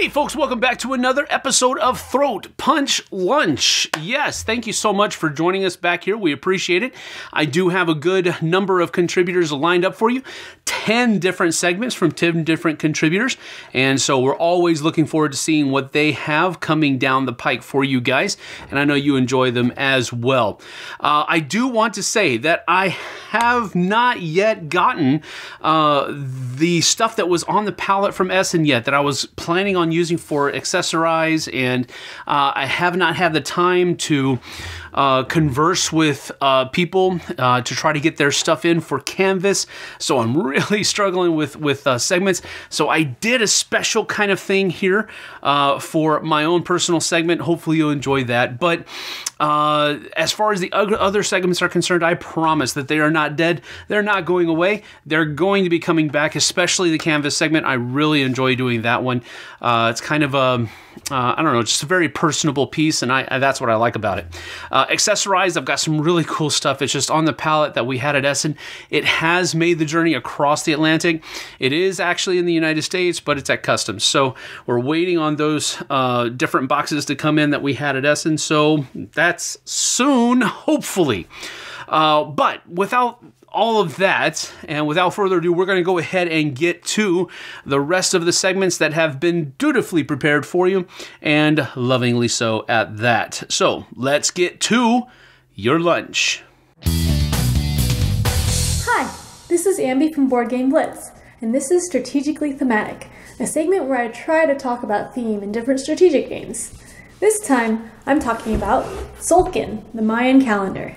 Hey folks, welcome back to another episode of Throat Punch Lunch. Yes, thank you so much for joining us back here. We appreciate it. I do have a good number of contributors lined up for you. 10 different segments from 10 different contributors. And so we're always looking forward to seeing what they have coming down the pike for you guys. And I know you enjoy them as well. I do want to say that I have not yet gotten the stuff that was on the palette from Essen yet that I was planning on using for accessorize, and I have not had the time to converse with people to try to get their stuff in for Canvas, so I'm really struggling with segments. So I did a special kind of thing here for my own personal segment. Hopefully you'll enjoy that. But as far as the other segments are concerned, I promise that they are not dead. They're not going away. They're going to be coming back, especially the Canvas segment. I really enjoy doing that one. It's kind of a, I don't know, just a very personable piece, and that's what I like about it. Accessorized, I've got some really cool stuff. It's just on the palette that we had at Essen. It has made the journey across the Atlantic. It is actually in the United States, but it's at customs. So we're waiting on those different boxes to come in that we had at Essen. So that's soon, hopefully. But without all of that, and without further ado, we're going to go ahead and get to the rest of the segments that have been dutifully prepared for you, and lovingly so at that. So let's get to your lunch. Hi, this is Ambie from Board Game Blitz, and this is Strategically Thematic, a segment where I try to talk about theme in different strategic games. This time, I'm talking about Tzolkin, the Mayan calendar.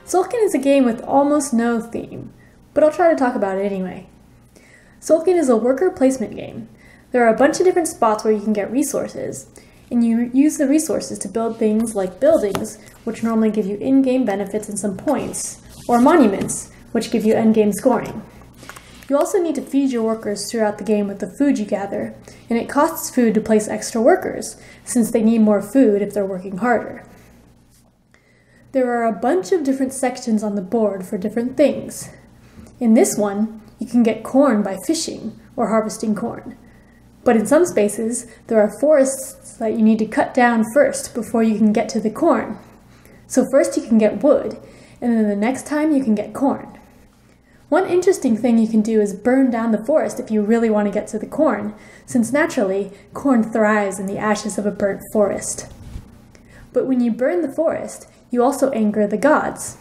Tzolkin is a game with almost no theme, but I'll try to talk about it anyway. Tzolkin is a worker placement game. There are a bunch of different spots where you can get resources, and you use the resources to build things like buildings, which normally give you in-game benefits and some points, or monuments, which give you end-game scoring. You also need to feed your workers throughout the game with the food you gather, and it costs food to place extra workers, since they need more food if they're working harder. There are a bunch of different sections on the board for different things. In this one, you can get corn by fishing or harvesting corn. But in some spaces, there are forests that you need to cut down first before you can get to the corn. So first you can get wood, and then the next time you can get corn. One interesting thing you can do is burn down the forest if you really want to get to the corn, since naturally, corn thrives in the ashes of a burnt forest. But when you burn the forest, you also anger the gods.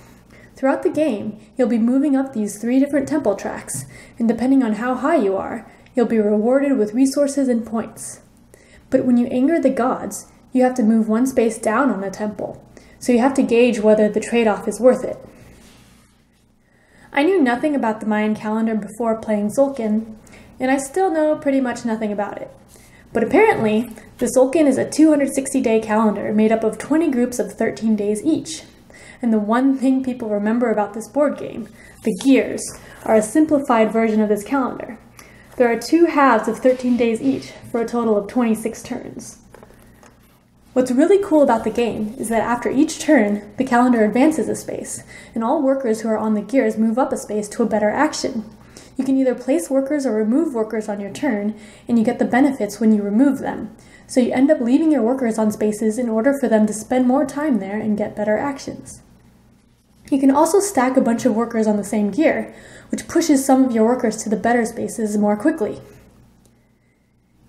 Throughout the game, you'll be moving up these 3 different temple tracks, and depending on how high you are, you'll be rewarded with resources and points. But when you anger the gods, you have to move 1 space down on a temple, so you have to gauge whether the trade-off is worth it. I knew nothing about the Mayan calendar before playing Tzolkin, and I still know pretty much nothing about it. But apparently, the Tzolkin is a 260-day calendar made up of 20 groups of 13 days each. And the one thing people remember about this board game, the gears, are a simplified version of this calendar. There are 2 halves of 13 days each for a total of 26 turns. What's really cool about the game is that after each turn, the calendar advances a space, and all workers who are on the gears move up a space to a better action. You can either place workers or remove workers on your turn, and you get the benefits when you remove them. So you end up leaving your workers on spaces in order for them to spend more time there and get better actions. You can also stack a bunch of workers on the same gear, which pushes some of your workers to the better spaces more quickly.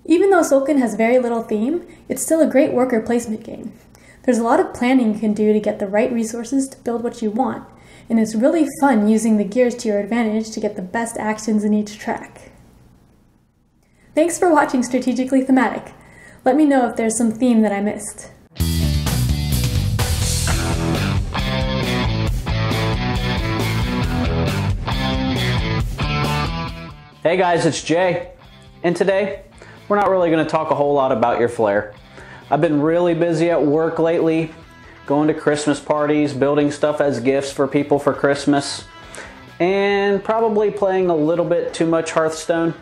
Even though Tzolkin has very little theme, it's still a great worker placement game. There's a lot of planning you can do to get the right resources to build what you want, and it's really fun using the gears to your advantage to get the best actions in each track. Thanks for watching Strategically Thematic. Let me know if there's some theme that I missed. Hey guys, it's Jay, and today we're not really going to talk a whole lot about your Flair. I've been really busy at work lately, going to Christmas parties, building stuff as gifts for people for Christmas, and probably playing a little bit too much Hearthstone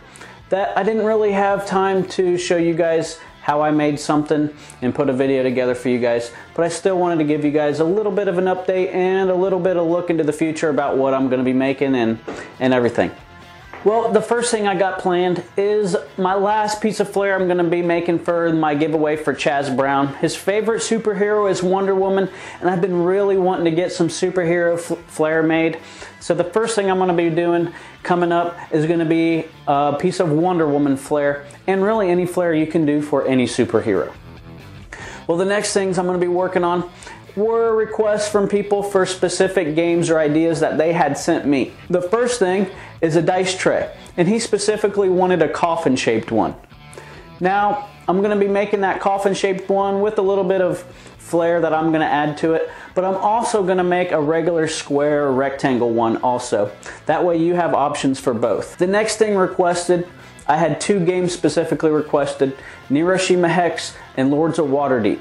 that I didn't really have time to show you guys how I made something and put a video together for you guys. But I still wanted to give you guys a little bit of an update and a little bit of look into the future about what I'm going to be making and everything. Well, the first thing I got planned is my last piece of Flair I'm going to be making for my giveaway for Chaz Brown. His favorite superhero is Wonder Woman, and I've been really wanting to get some superhero Flair made. So the first thing I'm going to be doing coming up is going to be a piece of Wonder Woman Flair, and really any Flair you can do for any superhero. Well, the next things I'm going to be working on were requests from people for specific games or ideas that they had sent me. The first thing is a dice tray, and he specifically wanted a coffin-shaped one. Now, I'm going to be making that coffin-shaped one with a little bit of flair that I'm going to add to it, but I'm also going to make a regular square or rectangle one also. That way you have options for both. The next thing requested, I had 2 games specifically requested, Hiroshima Hex and Lords of Waterdeep.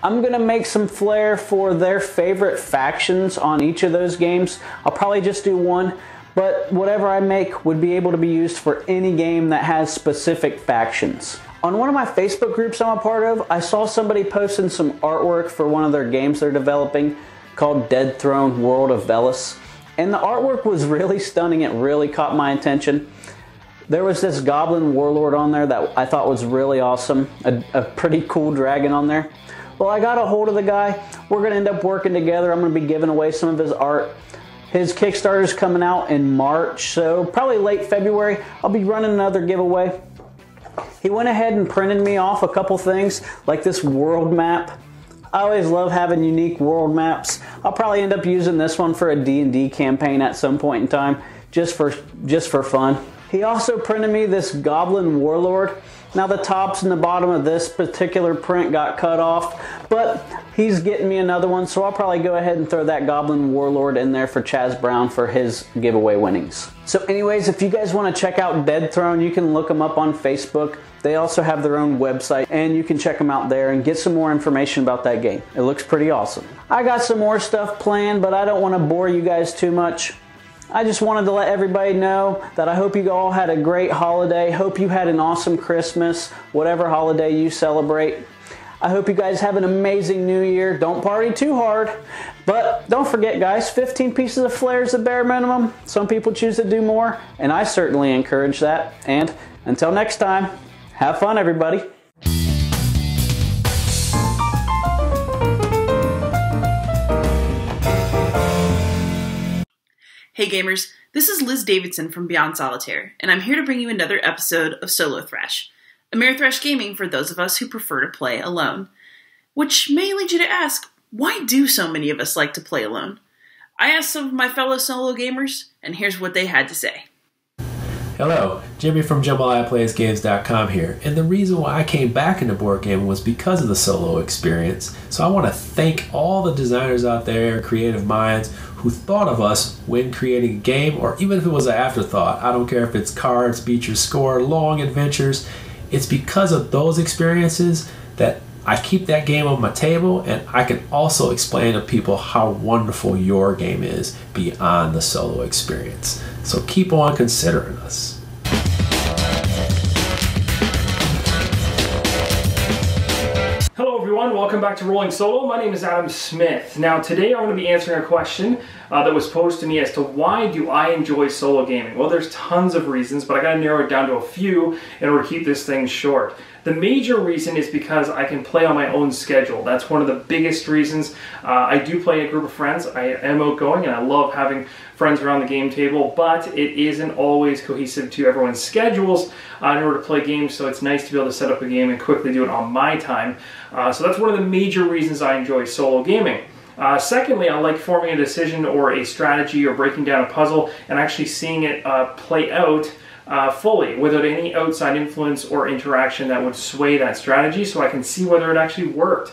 I'm going to make some flair for their favorite factions on each of those games. I'll probably just do one, but whatever I make would be able to be used for any game that has specific factions. On one of my Facebook groups I'm a part of, I saw somebody posting some artwork for one of their games they're developing called Dead Throne World of Velis. And the artwork was really stunning. It really caught my attention. There was this goblin warlord on there that I thought was really awesome. A pretty cool dragon on there. Well, I got a hold of the guy. We're going to end up working together. I'm going to be giving away some of his art. His Kickstarter's coming out in March, so probably late February, I'll be running another giveaway. He went ahead and printed me off a couple things, like this world map. I always love having unique world maps. I'll probably end up using this one for a D&D campaign at some point in time, just for fun. He also printed me this goblin warlord. Now the tops and the bottom of this particular print got cut off, but he's getting me another one, so I'll probably go ahead and throw that goblin warlord in there for Chaz Brown for his giveaway winnings. So anyways, if you guys want to check out Dead Throne, you can look them up on Facebook. They also have their own website, and you can check them out there and get some more information about that game. It looks pretty awesome. I got some more stuff planned, but I don't want to bore you guys too much. I just wanted to let everybody know that I hope you all had a great holiday. Hope you had an awesome Christmas, whatever holiday you celebrate. I hope you guys have an amazing new year. Don't party too hard. But don't forget, guys, 15 pieces of flair is the bare minimum. Some people choose to do more, and I certainly encourage that. And until next time, have fun, everybody. Hey gamers, this is Liz Davidson from Beyond Solitaire, and I'm here to bring you another episode of SoloThrash, Amerithrash gaming for those of us who prefer to play alone. Which may lead you to ask, why do so many of us like to play alone? I asked some of my fellow solo gamers, and here's what they had to say. Hello, Jimmy from JambalayaPlaysGames.com here, and the reason why I came back into board gaming was because of the solo experience. So I want to thank all the designers out there, creative minds, who thought of us when creating a game, or even if it was an afterthought. I don't care if it's cards, beat your score, long adventures. It's because of those experiences that I keep that game on my table, and I can also explain to people how wonderful your game is beyond the solo experience. So keep on considering us. Hello everyone, welcome back to Rolling Solo. My name is Adam Smith. Now today I'm going to be answering a question that was posed to me as to why do I enjoy solo gaming? Well, there's tons of reasons, but I got to narrow it down to a few in order to keep this thing short. The major reason is because I can play on my own schedule. That's one of the biggest reasons. I do play a group of friends. I am outgoing and I love having friends around the game table, but it isn't always cohesive to everyone's schedules in order to play games, so it's nice to be able to set up a game and quickly do it on my time. So that's one of the major reasons I enjoy solo gaming. Secondly, I like forming a decision or a strategy or breaking down a puzzle and actually seeing it play out fully without any outside influence or interaction that would sway that strategy, so I can see whether it actually worked.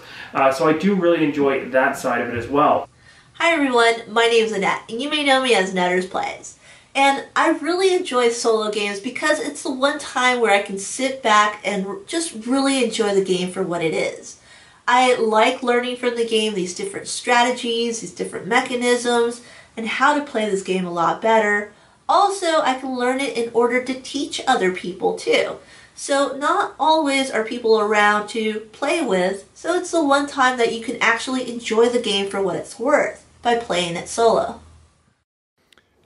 So I do really enjoy that side of it as well. Hi everyone, my name is Jennette, and you may know me as Netters Plays. And I really enjoy solo games because it's the one time where I can sit back and just really enjoy the game for what it is. I like learning from the game these different strategies, these different mechanisms, and how to play this game a lot better. Also, I can learn it in order to teach other people too. So not always are people around to play with, so it's the one time that you can actually enjoy the game for what it's worth by playing it solo.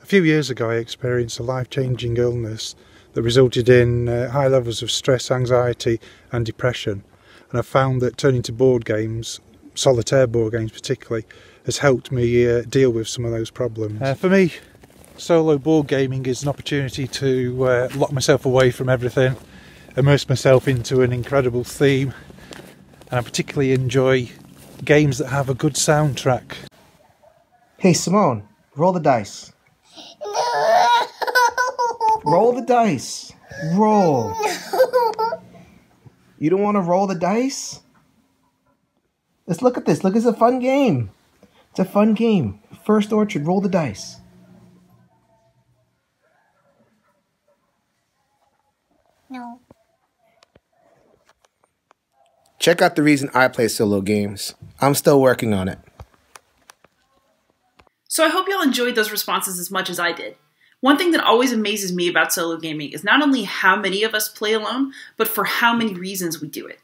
A few years ago I experienced a life-changing illness that resulted in high levels of stress, anxiety and depression, and I've found that turning to board games, solitaire board games particularly, has helped me deal with some of those problems. For me, solo board gaming is an opportunity to lock myself away from everything, immerse myself into an incredible theme, and I particularly enjoy games that have a good soundtrack. Hey Simone, roll the dice. Roll the dice. Roll. You don't want to roll the dice? Let's look at this. Look, it's a fun game. It's a fun game. First Orchard, roll the dice. No. Check out the reason I play solo games. I'm still working on it. So I hope y'all enjoyed those responses as much as I did. One thing that always amazes me about solo gaming is not only how many of us play alone, but for how many reasons we do it.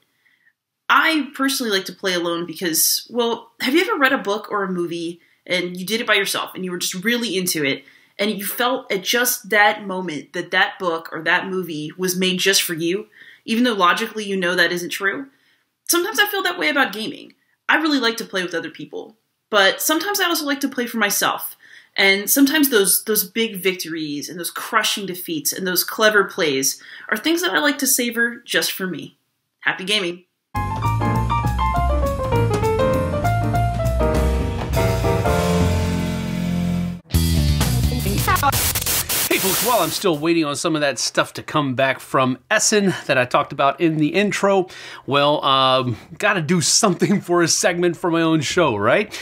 I personally like to play alone because, well, have you ever read a book or a movie and you did it by yourself and you were just really into it and you felt at just that moment that that book or that movie was made just for you, even though logically you know that isn't true? Sometimes I feel that way about gaming. I really like to play with other people, but sometimes I also like to play for myself. And sometimes those big victories and those crushing defeats and those clever plays are things that I like to savor just for me. Happy gaming! Hey folks, while I'm still waiting on some of that stuff to come back from Essen that I talked about in the intro, well, gotta do something for a segment for my own show, right?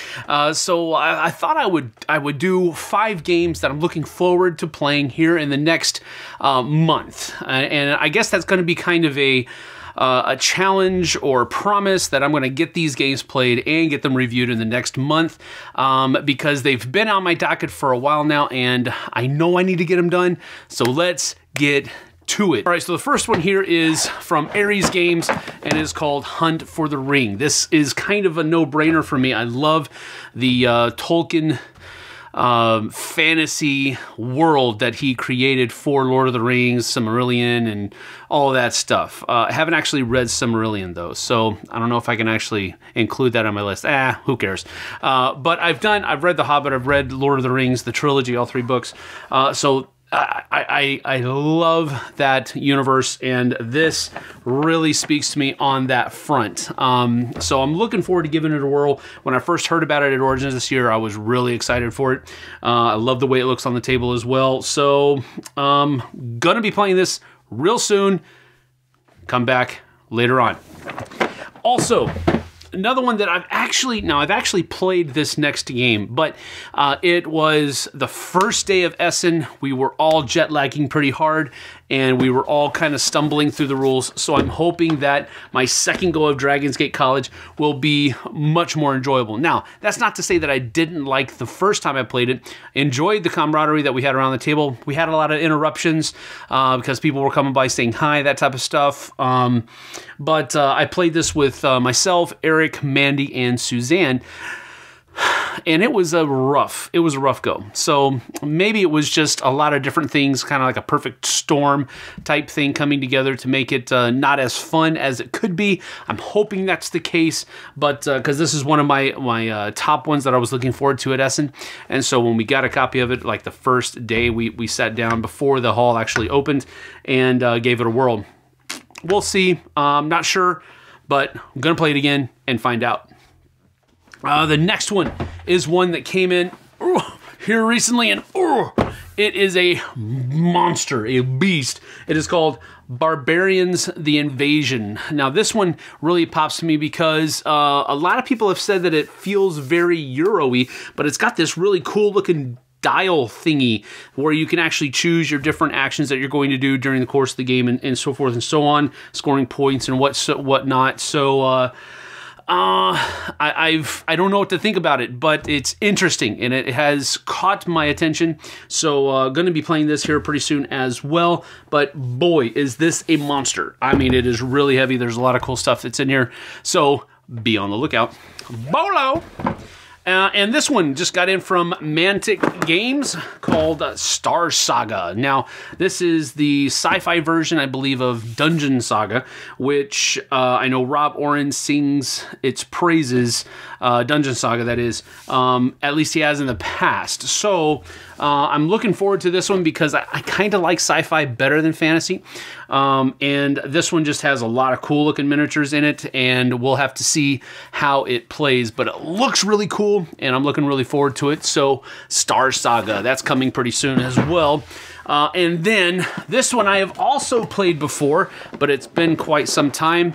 So I thought I would do 5 games that I'm looking forward to playing here in the next month. And I guess that's going to be kind of a challenge or promise that I'm going to get these games played and get them reviewed in the next month because they've been on my docket for a while now and I know I need to get them done. So let's get to it. All right, so the first one here is from Ares Games and is called Hunt for the Ring. This is kind of a no-brainer for me. I love the Tzolkin fantasy world that he created for Lord of the Rings, Silmarillion, and all of that stuff. I haven't actually read Silmarillion though, so I don't know if I can actually include that on my list. Who cares? But I've read The Hobbit, I've read Lord of the Rings, the trilogy, all 3 books. So I love that universe, and this really speaks to me on that front. So I'm looking forward to giving it a whirl. When I first heard about it at Origins this year, I was really excited for it. I love the way it looks on the table as well. So gonna be playing this real soon. Come back later on. Also, another one that I've actually played this next game, but it was the first day of Essen. We were all jet lagging pretty hard, and we were all kind of stumbling through the rules. So I'm hoping that my second go of Dragon's Gate College will be much more enjoyable. Now, that's not to say that I didn't like the first time I played it. Enjoyed the camaraderie that we had around the table. We had a lot of interruptions because people were coming by saying hi, that type of stuff. But I played this with myself, Eric, Mandy, and Suzanne. And it was a rough go. So maybe it was just a lot of different things, kind of like a perfect storm type thing coming together to make it not as fun as it could be. I'm hoping that's the case, but because this is one of my top ones that I was looking forward to at Essen. And so when we got a copy of it, like the first day, we sat down before the hall actually opened and gave it a whirl. We'll see. I'm not sure, but I'm going to play it again and find out. The next one is one that came in here recently, and it is a monster, a beast. It is called Barbarians: The Invasion. Now, this one really pops to me because a lot of people have said that it feels very Euro-y, but it's got this really cool-looking dial thingy where you can actually choose your different actions that you're going to do during the course of the game and so forth and so on, scoring points and whatnot. So, I don't know what to think about it, but it's interesting and it has caught my attention. So going to be playing this here pretty soon as well. But boy, is this a monster. I mean, it is really heavy. There's a lot of cool stuff that's in here. So be on the lookout. Bolo! And this one just got in from Mantic Games called Star Saga. Now, this is the sci-fi version, I believe, of Dungeon Saga, which I know Rob Oren sings its praises, Dungeon Saga, that is, at least he has in the past. So I'm looking forward to this one because I kind of like sci-fi better than fantasy. And this one just has a lot of cool looking miniatures in it, and we'll have to see how it plays, but it looks really cool and I'm looking really forward to it. So Star Saga, that's coming pretty soon as well. And then this one I have also played before, but it's been quite some time.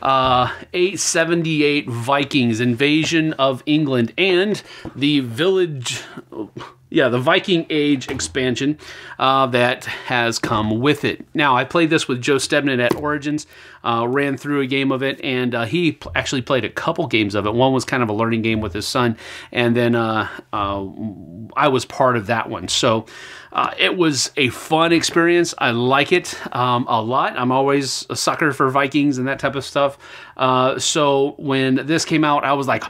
878 Vikings, Invasion of England, and the the Viking Age expansion that has come with it. Now, I played this with Joe Stebnett at Origins, ran through a game of it, and he actually played a couple games of it. One was kind of a learning game with his son, and then I was part of that one. So it was a fun experience. I like it a lot. I'm always a sucker for Vikings and that type of stuff. So when this came out, I was like,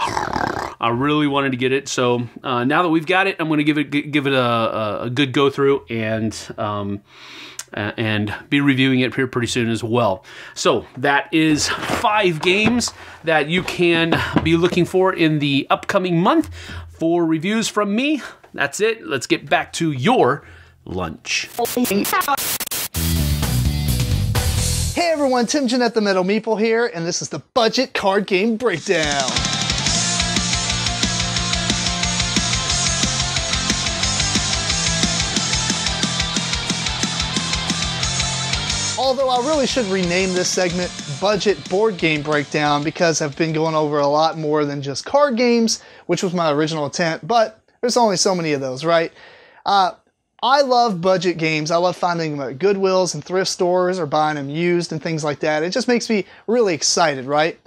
I really wanted to get it. So now that we've got it, I'm going to give it a good go through and be reviewing it here pretty soon as well. So that is 5 games that you can be looking for in the upcoming month for reviews from me. That's it. Let's get back to your lunch. Hey everyone, Tim Jennette the Metal Meeple here, and this is the Budget Card Game Breakdown. Although I really should rename this segment Budget Board Game Breakdown because I've been going over a lot more than just card games, which was my original intent, but there's only so many of those, right? I love budget games. I love finding them at Goodwills and thrift stores or buying them used and things like that. It just makes me really excited, right?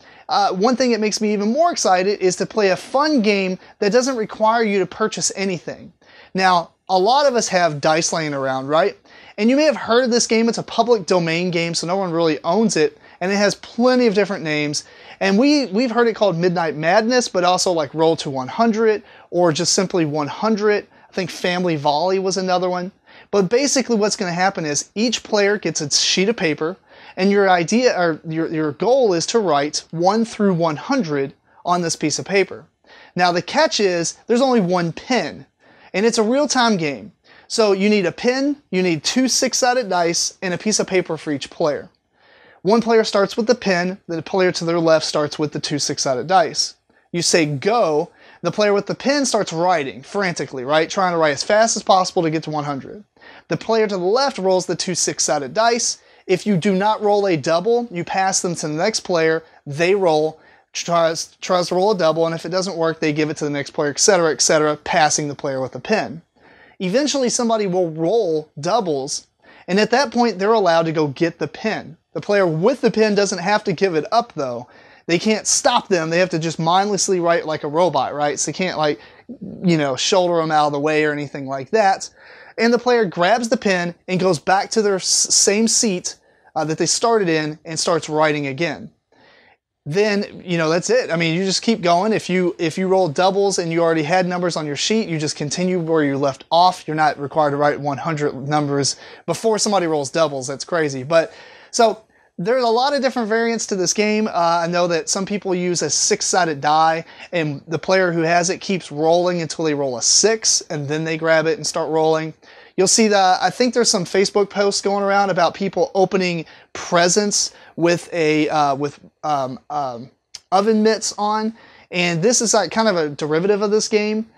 One thing that makes me even more excited is to play a fun game that doesn't require you to purchase anything. Now, a lot of us have dice laying around, right? And you may have heard of this game. It's a public domain game, so no one really owns it. And it has plenty of different names. And we've heard it called Midnight Madness, but also like Roll to 100 or just simply 100. I think Family Volley was another one. But basically what's going to happen is each player gets a sheet of paper, and your idea or your goal is to write 1 through 100 on this piece of paper. Now the catch is there's only one pen, and it's a real-time game. So you need a pen, you need 2 6-sided dice, and a piece of paper for each player. One player starts with the pen, the player to their left starts with the 2 6-sided dice. You say go, the player with the pen starts writing frantically, right? Trying to write as fast as possible to get to 100. The player to the left rolls the 2 6-sided dice. If you do not roll a double, you pass them to the next player, they roll, tries to roll a double, and if it doesn't work, they give it to the next player, etc., passing the player with the pen. Eventually somebody will roll doubles, and at that point they're allowed to go get the pen. The player with the pen doesn't have to give it up though. They can't stop them. They have to just mindlessly write like a robot, right? So they can't like, shoulder them out of the way or anything like that. And the player grabs the pen and goes back to their same seat that they started in and starts writing again. Then, that's it. I mean, you just keep going. If you roll doubles and you already had numbers on your sheet, you just continue where you left off. You're not required to write 100 numbers before somebody rolls doubles. That's crazy. But so there's a lot of different variants to this game. I know that some people use a 6-sided die, and the player who has it keeps rolling until they roll a 6, and then they grab it and start rolling. You'll see that I think there's some Facebook posts going around about people opening presents with a oven mitts on, and this is like kind of a derivative of this game.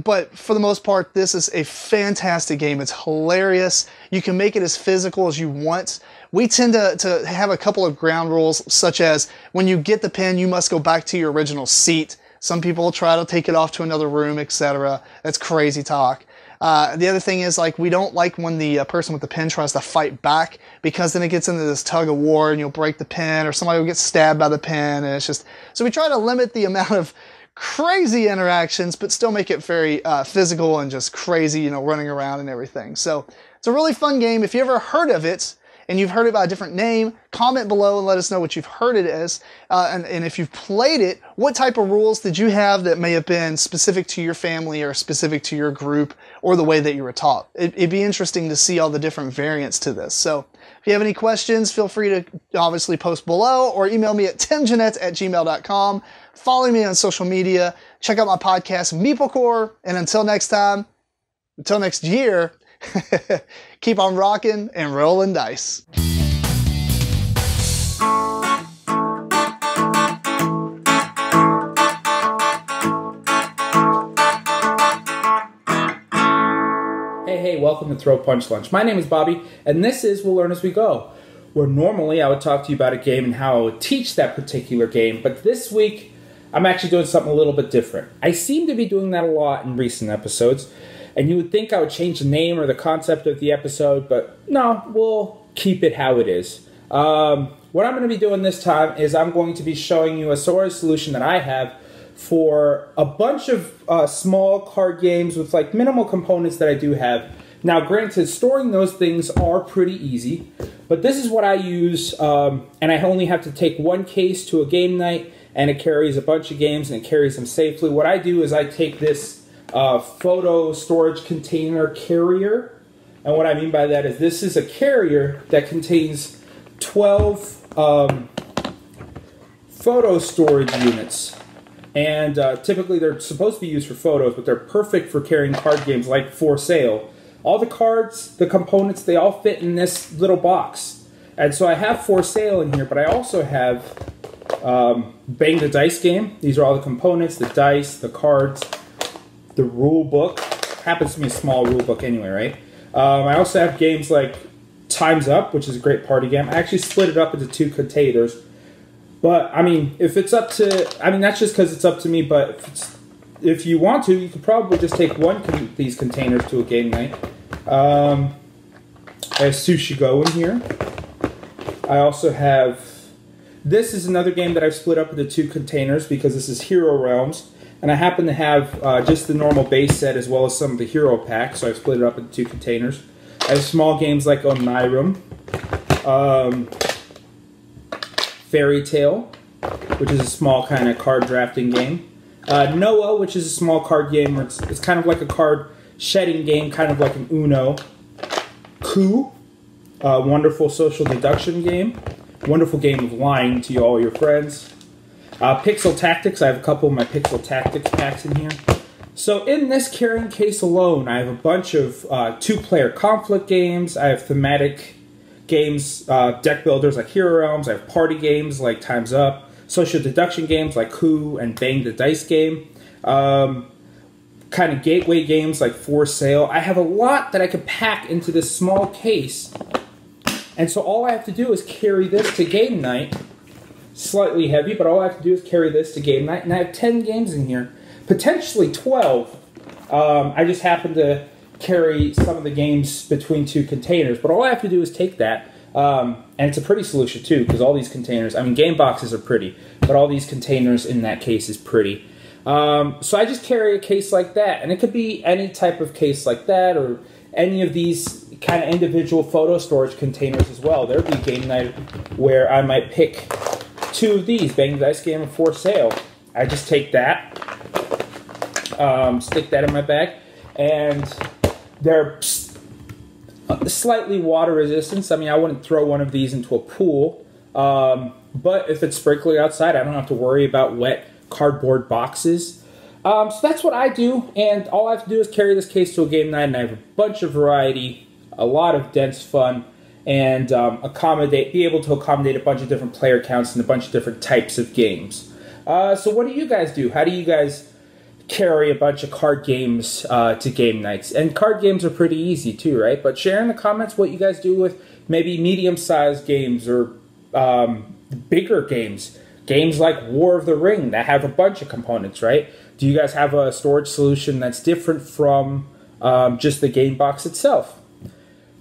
But for the most part, this is a fantastic game. It's hilarious. You can make it as physical as you want. We tend to have a couple of ground rules, such as when you get the pen, you must go back to your original seat. Some people try to take it off to another room, etc. That's crazy talk. The other thing is, like, we don't like when the person with the pen tries to fight back, because then it gets into this tug of war and you'll break the pen or somebody will get stabbed by the pen, and it's just... So we try to limit the amount of crazy interactions, but still make it very physical and just crazy, running around and everything. So it's a really fun game. If you ever heard of it and you've heard it by a different name, comment below and let us know what you've heard it as. And if you've played it, what type of rules did you have that may have been specific to your family or specific to your group or the way that you were taught? It'd be interesting to see all the different variants to this. So if you have any questions, feel free to obviously post below or email me at timjennette@gmail.com. Follow me on social media. Check out my podcast, MeepleCore. And until next time, until next year, keep on rocking and rolling dice. Hey, welcome to Throw Punch Lunch. My name is Bobby, and this is We'll Learn As We Go, where normally I would talk to you about a game and how I would teach that particular game, but this week I'm actually doing something a little bit different. I seem to be doing that a lot in recent episodes, and you would think I would change the name or the concept of the episode, but no, we'll keep it how it is. What I'm going to be doing this time is I'm going to be showing you a storage solution that I have for a bunch of small card games with like minimal components that I do have. Now, granted, storing those things are pretty easy, but this is what I use, and I only have to take one case to a game night, and it carries a bunch of games, and it carries them safely. What I do is I take this photo storage container carrier, and what I mean by that is this is a carrier that contains 12 photo storage units. And typically they're supposed to be used for photos, but they're perfect for carrying card games like For Sale. All the cards, the components, they all fit in this little box. And so I have For Sale in here, but I also have Bang the Dice game. These are all the components, the dice, the cards, the rule book. Happens to be a small rule book anyway, right? I also have games like Time's Up, which is a great party game. I actually split it up into 2 containers. But, I mean, if it's up to... I mean, that's just because it's up to me, but if you want to, you could probably just take one of these containers to a game night. I have Sushi Go in here. I also have... This is another game that I've split up into 2 containers because this is Hero Realms. And I happen to have just the normal base set as well as some of the hero packs, so I've split it up into 2 containers. I have small games like Onirum, Fairy Tale, which is a small kind of card drafting game. Noah, which is a small card game where it's kind of like a card shedding game, kind of like an Uno. Coup, a wonderful social deduction game. Wonderful game of lying to all your friends. Pixel Tactics, I have a couple of my Pixel Tactics packs in here. So in this carrying case alone, I have a bunch of 2-player conflict games. I have thematic games, deck builders like Hero Realms. I have party games like Time's Up. Social deduction games like Coup and Bang the Dice game. Kind of gateway games like For Sale. I have a lot that I could pack into this small case. And so all I have to do is carry this to game night. Slightly heavy, but all I have to do is carry this to game night. And I have 10 games in here. Potentially 12. I just happen to carry some of the games between 2 containers. But all I have to do is take that. And it's a pretty solution too, because all these containers, I mean, game boxes are pretty, but all these containers in that case is pretty. So I just carry a case like that. And it could be any type of case like that, or any of these kind of individual photo storage containers as well. There'd be a game night where I might pick 2 of these, Bang the Dice game and For Sale. I just take that, stick that in my bag, and they're slightly water resistant. I mean, I wouldn't throw one of these into a pool, but if it's sprinkling outside, I don't have to worry about wet cardboard boxes. So that's what I do, and all I have to do is carry this case to a game night, and I have a bunch of variety, a lot of dense fun, and be able to accommodate a bunch of different player counts and a bunch of different types of games. So what do you guys do? How do you guys carry a bunch of card games to game nights? And card games are pretty easy too, right? But share in the comments what you guys do with maybe medium-sized games or bigger games. Games like War of the Ring that have a bunch of components, right? Do you guys have a storage solution that's different from just the game box itself?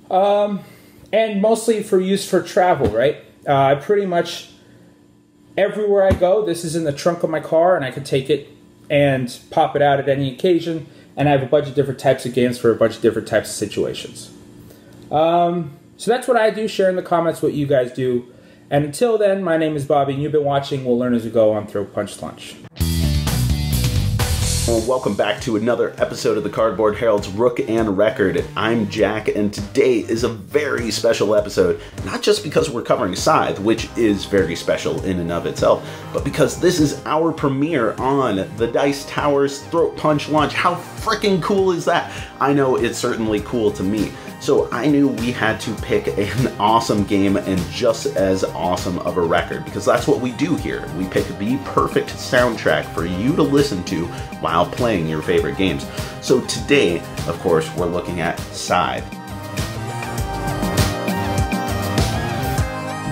And mostly for use for travel, right? I pretty much, everywhere I go, this is in the trunk of my car, and I can take it and pop it out at any occasion, and I have a bunch of different types of games for a bunch of different types of situations. So that's what I do. Share in the comments what you guys do. And until then, my name is Bobby, and you've been watching We'll Learn As We Go on Throat Punch Lunch. Well, welcome back to another episode of the Cardboard Herald's Rook and Record. I'm Jack, and today is a very special episode, not just because we're covering Scythe, which is very special in and of itself, but because this is our premiere on the Dice Tower's Throat Punch Lunch. How freaking cool is that? I know it's certainly cool to me. So I knew we had to pick an awesome game and just as awesome of a record, because that's what we do here. We pick the perfect soundtrack for you to listen to while playing your favorite games. So today, of course, we're looking at Scythe.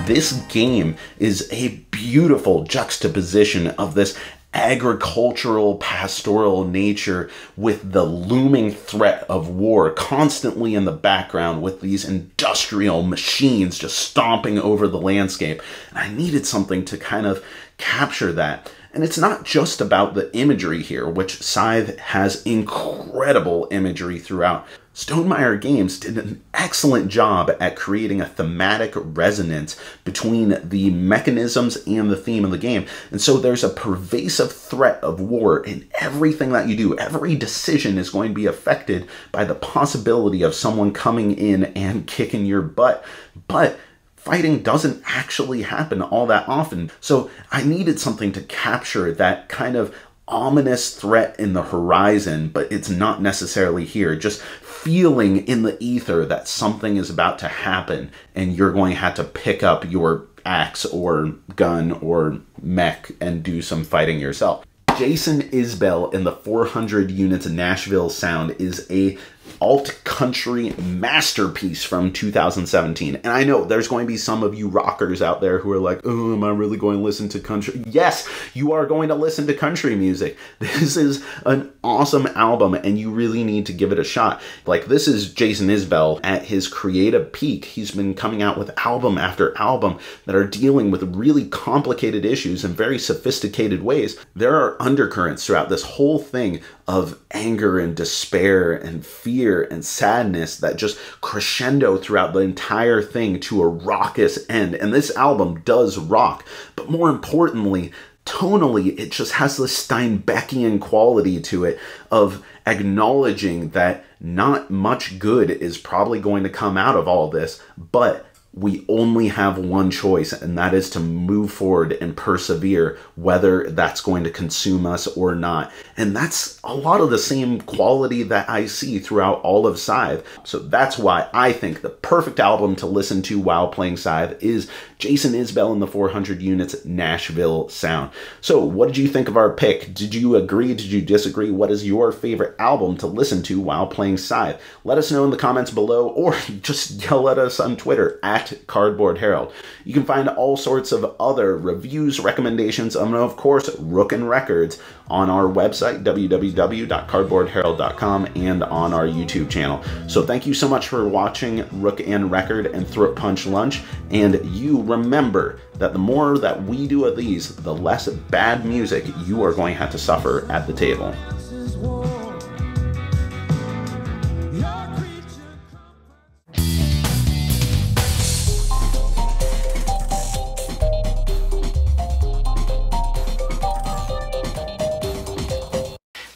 This game is a beautiful juxtaposition of this agricultural, pastoral nature with the looming threat of war constantly in the background, with these industrial machines just stomping over the landscape. And I needed something to kind of capture that. And it's not just about the imagery here, which Scythe has incredible imagery throughout. Stonemaier Games did an excellent job at creating a thematic resonance between the mechanisms and the theme of the game. And so there's a pervasive threat of war in everything that you do. Every decision is going to be affected by the possibility of someone coming in and kicking your butt. But fighting doesn't actually happen all that often. So I needed something to capture that kind of ominous threat in the horizon, but it's not necessarily here. Just feeling in the ether that something is about to happen and you're going to have to pick up your axe or gun or mech and do some fighting yourself. Jason Isbell in the 400 Units Nashville Sound is a alt-country masterpiece from 2017. And I know there's going to be some of you rockers out there who are like, oh, am I really going to listen to country? Yes, you are going to listen to country music. This is an awesome album and you really need to give it a shot. Like, this is Jason Isbell at his creative peak. He's been coming out with album after album that are dealing with really complicated issues in very sophisticated ways. There are undercurrents throughout this whole thing of anger and despair and fear and sadness that just crescendo throughout the entire thing to a raucous end. And this album does rock, but more importantly, tonally, it just has this Steinbeckian quality to it of acknowledging that not much good is probably going to come out of all this, but we only have one choice, and that is to move forward and persevere, whether that's going to consume us or not. And that's a lot of the same quality that I see throughout all of Scythe. So that's why I think the perfect album to listen to while playing Scythe is Jason Isbell and the 400 Units Nashville Sound. So what did you think of our pick? Did you agree? Did you disagree? What is your favorite album to listen to while playing Scythe? Let us know in the comments below, or just yell at us on Twitter at Cardboard Herald. You can find all sorts of other reviews, recommendations, and of course, Rook and Records on our website, www.cardboardherald.com, and on our YouTube channel. So thank you so much for watching Rook and Record and Throat Punch Lunch, and you remember that the more that we do of these, the less bad music you are going to have to suffer at the table.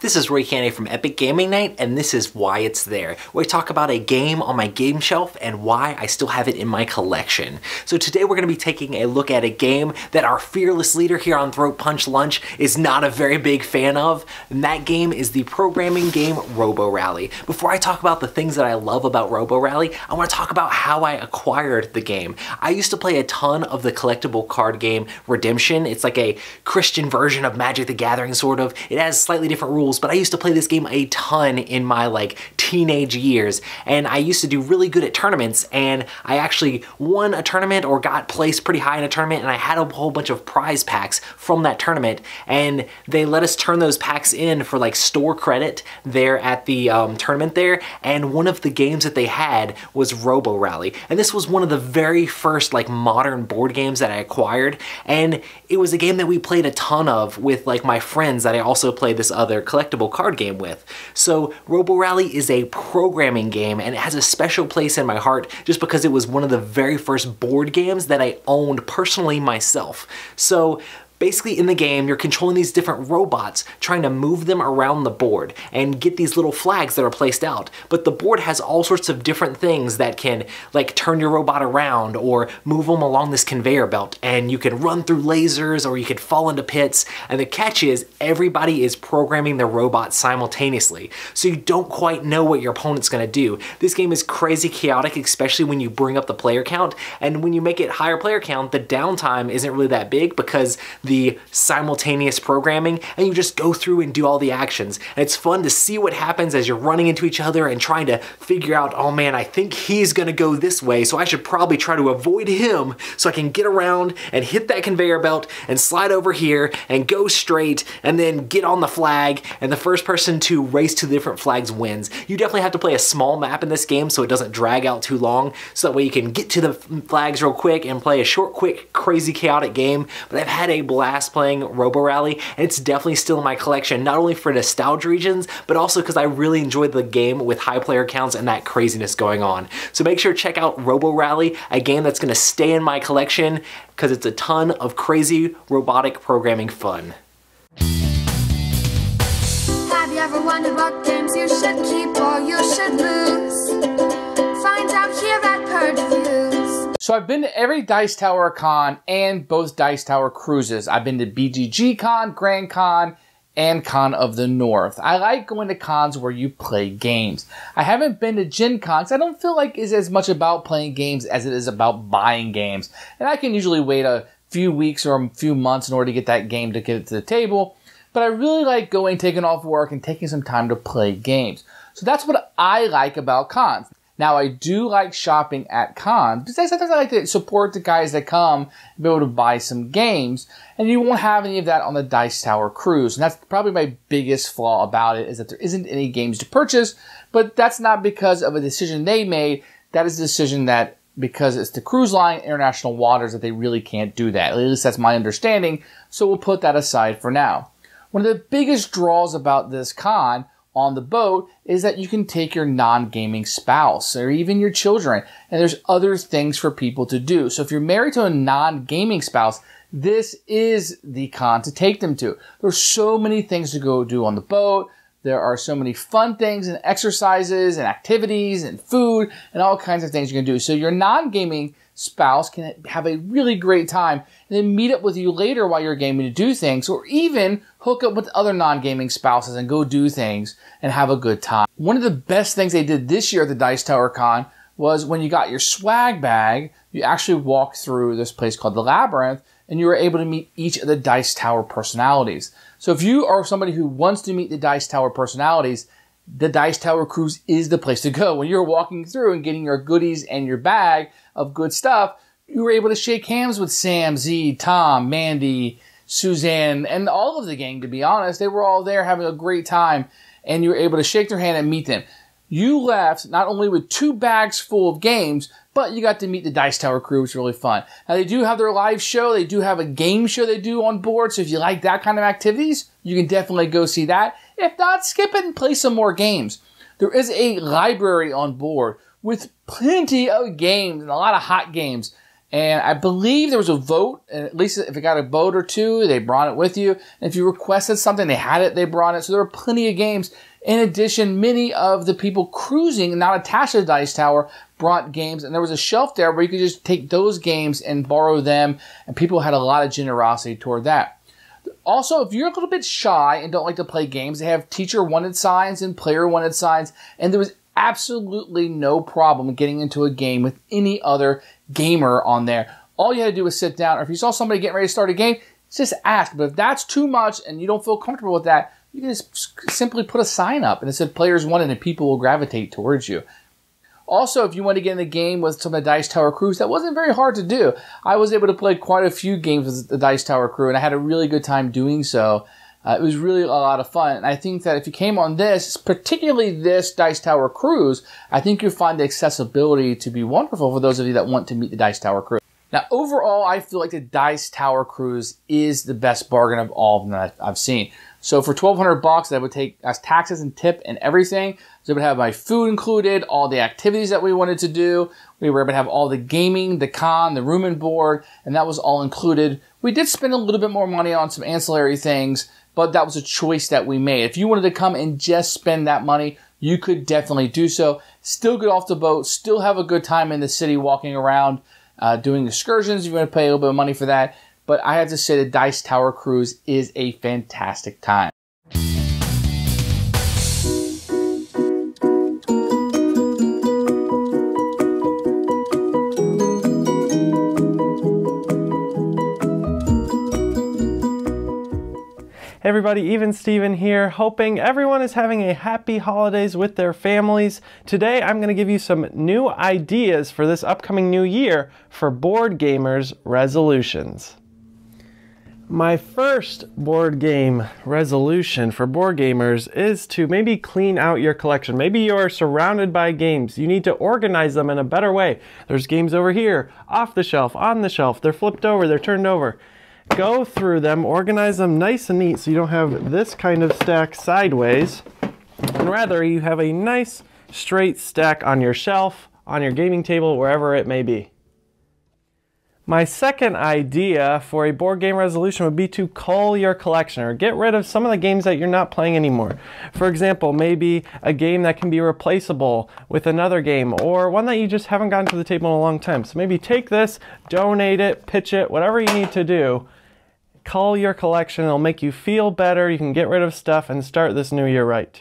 This is Roy Cannaday from Epic Gaming Night, and this is Why It's There, where I talk about a game on my game shelf and why I still have it in my collection. So today we're going to be taking a look at a game that our fearless leader here on Throat Punch Lunch is not a very big fan of, and that game is the programming game RoboRally. Before I talk about the things that I love about RoboRally, I want to talk about how I acquired the game. I used to play a ton of the collectible card game Redemption. It's like a Christian version of Magic the Gathering, sort of. It has slightly different rules, but I used to play this game a ton in my teenage years, and I used to do really good at tournaments, and I actually won a tournament or got placed pretty high in a tournament, and I had a whole bunch of prize packs from that tournament, and they let us turn those packs in for store credit there at the tournament there, and one of the games that they had was RoboRally, and this was one of the very first modern board games that I acquired, and it was a game that we played a ton of with my friends that I also played this other collectible collectible card game with. So RoboRally is a programming game, and it has a special place in my heart just because it was one of the very first board games that I owned personally myself. So basically in the game, you're controlling these different robots, trying to move them around the board and get these little flags that are placed out. But the board has all sorts of different things that can like turn your robot around or move them along this conveyor belt. And you can run through lasers or you could fall into pits. And the catch is everybody is programming their robot simultaneously. So you don't quite know what your opponent's gonna do. This game is crazy chaotic, especially when you bring up the player count. And when you make it higher player count, the downtime isn't really that big because the simultaneous programming, and you just go through and do all the actions. And it's fun to see what happens as you're running into each other and trying to figure out, oh man, I think he's gonna go this way, so I should probably try to avoid him so I can get around and hit that conveyor belt and slide over here and go straight and then get on the flag, and the first person to race to the different flags wins. You definitely have to play a small map in this game so it doesn't drag out too long, so that way you can get to the flags real quick and play a short, quick, crazy, chaotic game. But I've had a blast playing RoboRally, and it's definitely still in my collection, not only for nostalgia reasons, but also because I really enjoyed the game with high player counts and that craziness going on. So make sure to check out RoboRally, a game that's going to stay in my collection because it's a ton of crazy robotic programming fun. Have you ever wondered what games you should keep or you should lose? Find out here at Purge Reviews. So I've been to every Dice Tower Con and both Dice Tower Cruises. I've been to BGG Con, Grand Con, and Con of the North. I like going to cons where you play games. I haven't been to Gen Cons. I don't feel like it's as much about playing games as it is about buying games. And I can usually wait a few weeks or a few months in order to get that game to get it to the table. But I really like going, taking off work, and taking some time to play games. So that's what I like about cons. Now, I do like shopping at cons because sometimes I like to support the guys that come and be able to buy some games. And you won't have any of that on the Dice Tower Cruise. And that's probably my biggest flaw about it, is that there isn't any games to purchase. But that's not because of a decision they made. That is a decision that, because it's the cruise line, international waters, that they really can't do that. At least that's my understanding. So we'll put that aside for now. One of the biggest draws about this con on the boat is that you can take your non-gaming spouse or even your children, and there's other things for people to do. So if you're married to a non-gaming spouse, this is the con to take them to. There's so many things to go do on the boat. There are so many fun things and exercises and activities and food and all kinds of things you can do. So your non-gaming spouse can have a really great time and then meet up with you later while you're gaming to do things, or even hook up with other non-gaming spouses and go do things and have a good time. One of the best things they did this year at the Dice Tower Con was when you got your swag bag, you actually walked through this place called the Labyrinth, and you were able to meet each of the Dice Tower personalities. So if you are somebody who wants to meet the Dice Tower personalities, the Dice Tower Cruise is the place to go. When you're walking through and getting your goodies and your bag of good stuff, you were able to shake hands with Sam, Z, Tom, Mandy, Suzanne, and all of the gang, to be honest. They were all there having a great time, and you were able to shake their hand and meet them. You left not only with 2 bags full of games, but you got to meet the Dice Tower crew, which was really fun. Now, they do have their live show. They do have a game show they do on board, so if you like that kind of activities, you can definitely go see that. If not, skip it and play some more games. There is a library on board with plenty of games and a lot of hot games. And I believe there was a vote, and at least if it got a vote or 2, they brought it with you. And if you requested something, they had it, they brought it. So there were plenty of games. In addition, many of the people cruising, not attached to the Dice Tower, brought games. And there was a shelf there where you could just take those games and borrow them. And people had a lot of generosity toward that. Also, if you're a little bit shy and don't like to play games, they have teacher-wanted signs and player-wanted signs. And there was absolutely no problem getting into a game with any other gamer on there. All you had to do was sit down, or if you saw somebody getting ready to start a game, just ask. But if that's too much and you don't feel comfortable with that, you can just simply put a sign up and it said players wanted, and people will gravitate towards you. Also, if you want to get in the game with some of the Dice Tower crews, that wasn't very hard to do. I was able to play quite a few games with the Dice Tower crew, and I had a really good time doing so. It was really a lot of fun. And I think that if you came on this, particularly this Dice Tower cruise, I think you'll find the accessibility to be wonderful for those of you that want to meet the Dice Tower crew. Now, overall, I feel like the Dice Tower cruise is the best bargain of all of them that I've seen. So for $1,200, that would take as taxes and tip and everything. So it would have my food included, all the activities that we wanted to do. We were able to have all the gaming, the con, the room and board, and that was all included. We did spend a little bit more money on some ancillary things, but that was a choice that we made. If you wanted to come and just spend that money, you could definitely do so. Still get off the boat, still have a good time in the city walking around, doing excursions. You want to pay a little bit of money for that. But I have to say the Dice Tower Cruise is a fantastic time. Hey everybody, Even Steven here, hoping everyone is having a happy holidays with their families. Today I'm going to give you some new ideas for this upcoming new year for board gamers' resolutions. My first board game resolution for board gamers is to maybe clean out your collection. Maybe you're surrounded by games. You need to organize them in a better way. There's games over here, off the shelf, on the shelf, they're flipped over, they're turned over. Go through them, organize them nice and neat so you don't have this kind of stack sideways, and rather you have a nice straight stack on your shelf, on your gaming table, wherever it may be. My second idea for a board game resolution would be to cull your collection or get rid of some of the games that you're not playing anymore. For example, maybe a game that can be replaceable with another game or one that you just haven't gotten to the table in a long time. So maybe take this, donate it, pitch it, whatever you need to do. Cull your collection, it'll make you feel better, you can get rid of stuff and start this new year right.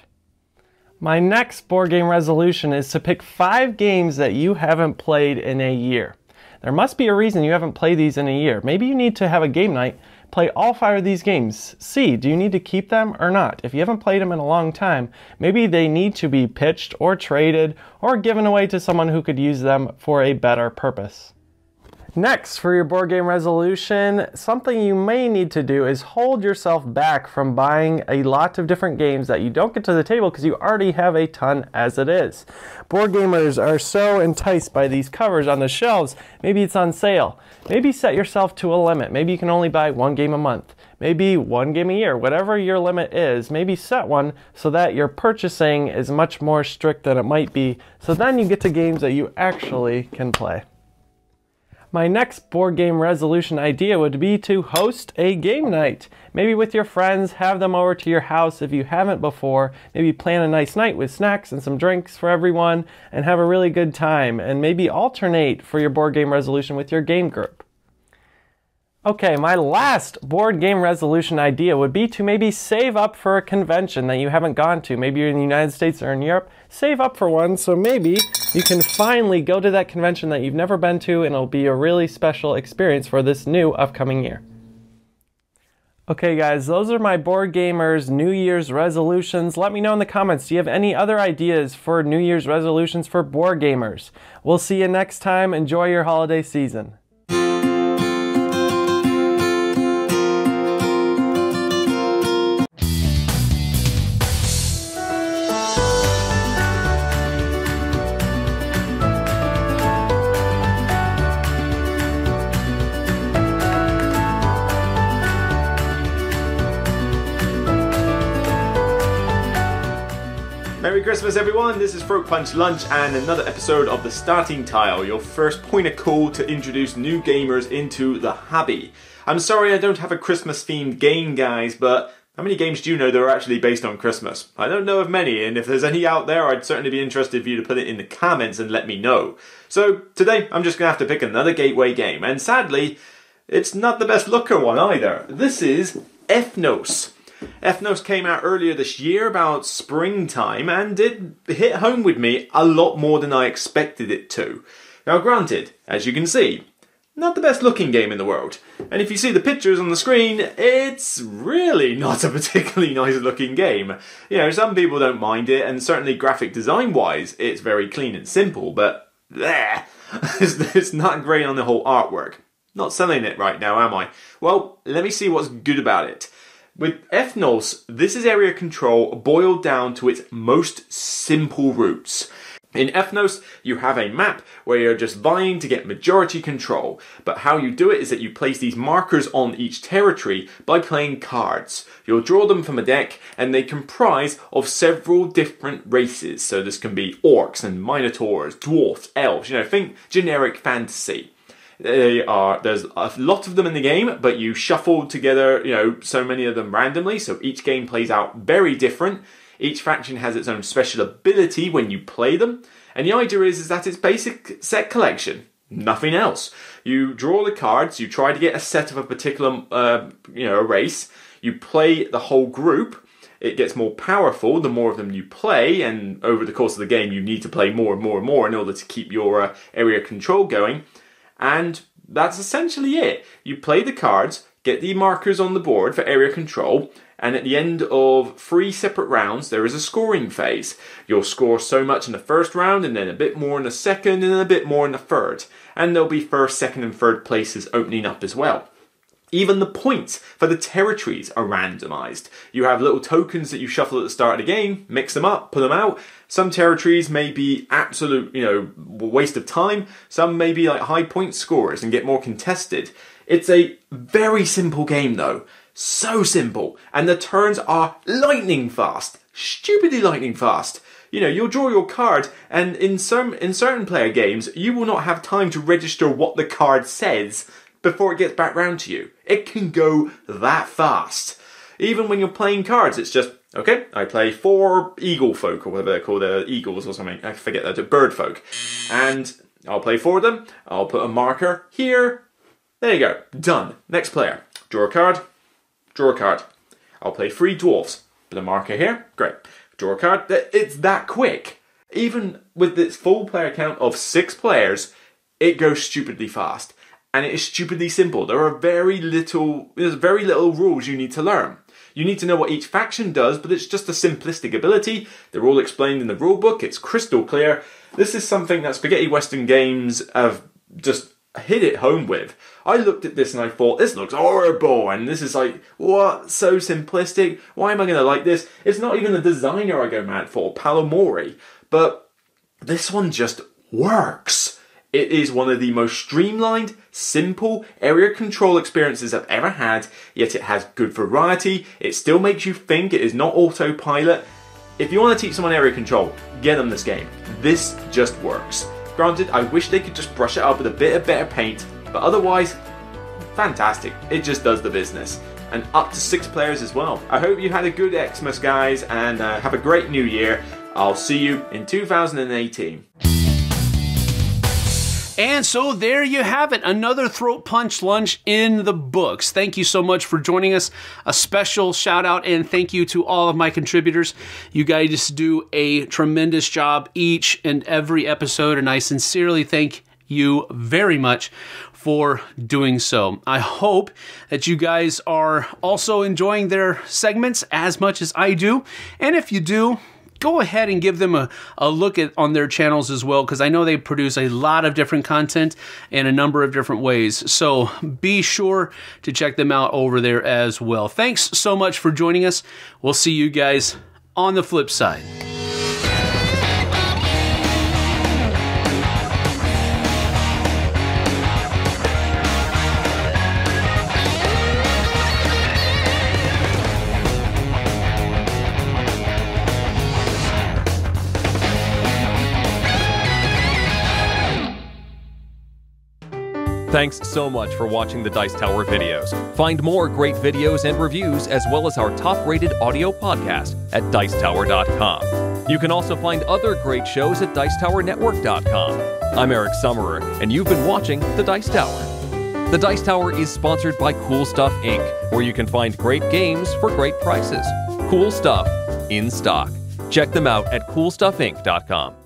My next board game resolution is to pick 5 games that you haven't played in a year. There must be a reason you haven't played these in a year. Maybe you need to have a game night, play all 5 of these games. See, do you need to keep them or not? If you haven't played them in a long time, maybe they need to be pitched or traded or given away to someone who could use them for a better purpose. Next, for your board game resolution, something you may need to do is hold yourself back from buying a lot of different games that you don't get to the table because you already have a ton as it is. Board gamers are so enticed by these covers on the shelves. Maybe it's on sale. Maybe set yourself to a limit. Maybe you can only buy 1 game a month. Maybe 1 game a year. Whatever your limit is, maybe set one so that your purchasing is much more strict than it might be. So then you get to games that you actually can play. My next board game resolution idea would be to host a game night. Maybe with your friends, have them over to your house if you haven't before. Maybe plan a nice night with snacks and some drinks for everyone and have a really good time. And maybe alternate for your board game resolution with your game group. Okay, my last board game resolution idea would be to maybe save up for a convention that you haven't gone to. Maybe you're in the United States or in Europe. Save up for one so maybe you can finally go to that convention that you've never been to and it'll be a really special experience for this new upcoming year. Okay guys, those are my board gamers' New Year's resolutions. Let me know in the comments, do you have any other ideas for New Year's resolutions for board gamers? We'll see you next time. Enjoy your holiday season. Merry Christmas everyone, this is Throat Punch Lunch and another episode of the Starting Tile, your first point of call to introduce new gamers into the hobby. I'm sorry I don't have a Christmas themed game guys, but how many games do you know that are actually based on Christmas? I don't know of many, and if there's any out there I'd certainly be interested for you to put it in the comments and let me know. So today I'm just going to have to pick another gateway game, and sadly it's not the best looker one either. This is Ethnos. Ethnos came out earlier this year, about springtime, and did hit home with me a lot more than I expected it to. Now granted, as you can see, not the best looking game in the world. And if you see the pictures on the screen, it's really not a particularly nice looking game. You know, some people don't mind it, and certainly graphic design wise, it's very clean and simple, but it's not great on the whole artwork. Not selling it right now, am I? Well, let me see what's good about it. With Ethnos, this is area control boiled down to its most simple roots. In Ethnos, you have a map where you're just vying to get majority control, but how you do it is that you place these markers on each territory by playing cards. You'll draw them from a deck, and they comprise of several different races. So this can be orcs and minotaurs, dwarfs, elves, think generic fantasy. There's a lot of them in the game, but you shuffle together, so many of them randomly, so each game plays out very different. Each faction has its own special ability when you play them, and the idea is that it's basic set collection, nothing else. You draw the cards, you try to get a set of a particular, race, you play the whole group. It gets more powerful the more of them you play, and over the course of the game you need to play more and more and more in order to keep your area control going, and that's essentially it. You play the cards, get the markers on the board for area control, and at the end of 3 separate rounds, there is a scoring phase. You'll score so much in the first round, and then a bit more in the second, and then a bit more in the third. And there'll be first, second, and third places opening up as well. Even the points for the territories are randomized. You have little tokens that you shuffle at the start of the game, mix them up, pull them out. Some territories may be absolute, waste of time. Some may be like high point scorers and get more contested. It's a very simple game though. So simple, and the turns are lightning fast, stupidly lightning fast. You'll draw your card, and in certain player games, you will not have time to register what the card says before it gets back round to you. It can go that fast. Even when you're playing cards, it's just, okay, I play 4 eagle folk, or whatever they're called, eagles or something, I forget that, bird folk. And I'll play 4 of them, I'll put a marker here, there you go, done. Next player, draw a card. Draw a card. I'll play 3 dwarfs. Put a marker here. Great. Draw a card. It's that quick. Even with its full player count of 6 players, it goes stupidly fast. And it is stupidly simple. There's very little rules you need to learn. You need to know what each faction does, but it's just a simplistic ability. They're all explained in the rulebook. It's crystal clear. This is something that Spaghetti Western Games have just hit it home with. I looked at this and I thought, this looks horrible, and this is like, what? So simplistic? Why am I going to like this? It's not even the designer I go mad for, Palomori, but this one just works. It is one of the most streamlined, simple area control experiences I've ever had, yet it has good variety, it still makes you think, it is not autopilot. If you want to teach someone area control, get them this game. This just works. Granted, I wish they could just brush it up with a bit of better paint, but otherwise, fantastic. It just does the business. And up to 6 players as well. I hope you had a good Xmas, guys, and have a great new year. I'll see you in 2018. And so there you have it, another Throat Punch lunch in the books. Thank you so much for joining us. A special shout out and thank you to all of my contributors. You guys do a tremendous job each and every episode, and I sincerely thank you very much for doing so. I hope that you guys are also enjoying their segments as much as I do, and if you do, go ahead and give them a look on their channels as well, because I know they produce a lot of different content in a number of different ways. So be sure to check them out over there as well. Thanks so much for joining us. We'll see you guys on the flip side. Thanks so much for watching the Dice Tower videos. Find more great videos and reviews, as well as our top-rated audio podcast at Dicetower.com. You can also find other great shows at DicetowerNetwork.com. I'm Eric Summerer, and you've been watching The Dice Tower. The Dice Tower is sponsored by Cool Stuff Inc., where you can find great games for great prices. Cool stuff in stock. Check them out at CoolStuffInc.com.